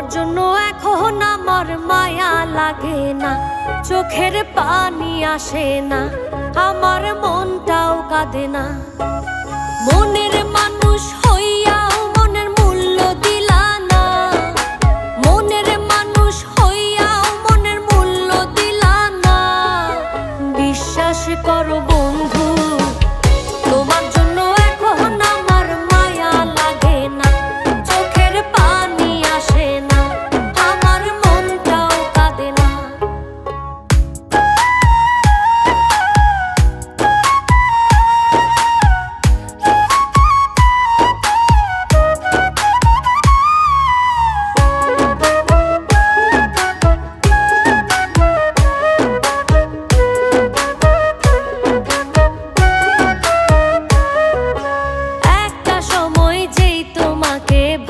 তোমার জন্য এখন আমার মায়া লাগে না, চোখের পানি আসে না, আমার মনটাও কাঁদে না। মনের মানুষ হইয়াও মনের মূল্য দিলা না, মনের মানুষ হইয়াও মনের মূল্য দিলা না। বিশ্বাস করো বন্ধু, তোমার জন্য এখন আমার মায়া লাগে না, চোখের পানি আসে না, আমার মনটাও কাঁদে না।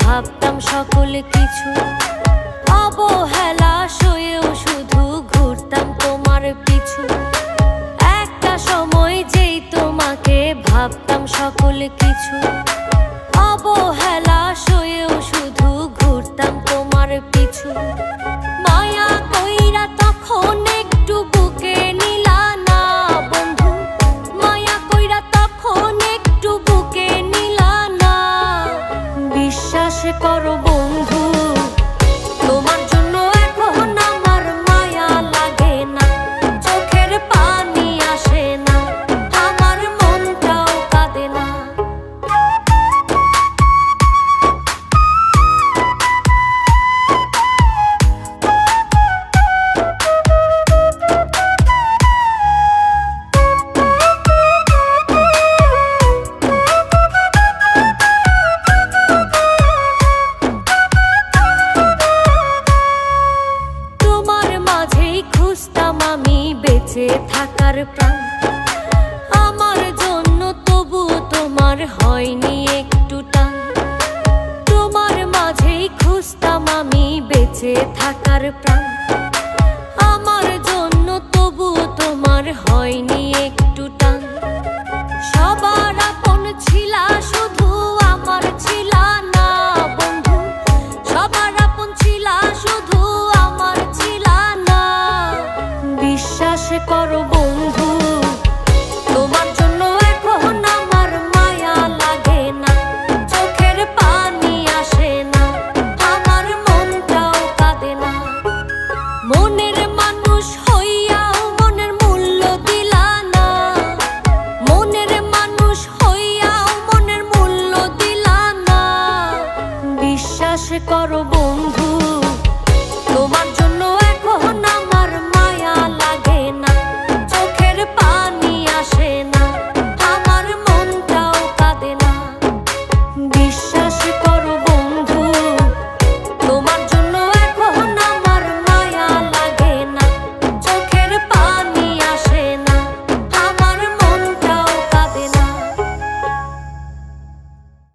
ভাবতাম সকল কিছু, অবহেলা সয়েও শুধু ঘুরতাম তোমার পিছু। একটা সময় যেই তোমাকে ভাবতাম সকল কিছু, অবহেলা সয়েও শুধু ঘুরতাম তোমার পিছু। মায়া কইরা তখন একটু বুকে নিলা না বন্ধু, মায়া কইরা তখন একটু বুকে নিলা না। বিশ্বাস করো বন্ধু, তোমার জন্য এখন আমার মায়া লাগে না, চোখের পানি আসে না, আমার মনটাও কাঁদে না। খুঁজতাম আমি বেঁচে থাকার প্রাণ, আমার জন্য তবু তোমার হয়নি একটু টান। তোমার মাঝেই খুঁজতাম আমি বেঁচে থাকার প্রাণ, আমার জন্য তবু তোমার হয়নি একটু টান। সবার আপন ছিলা শুধু আমার ছিলা না বন্ধু, সবার আপন ছিলা শুধু আমার ছিলা না। বিশ্বাস করো বন্ধু, তোমার জন্য এখন আমার মায়া লাগে না, চোখের পানি আসে না, আমার মনটাও কাঁদে না। মনের মানুষ হইয়াও মনের মূল্য দিলা না, মনের মানুষ হইয়াও মনের মূল্য দিলা না। বিশ্বাস করো বন্ধু, তোমার জন্য এখন আমার মায়া লাগে না, চোখের পানি আসে না, আমার মনটাও কাঁদে না। বিশ্বাস করো।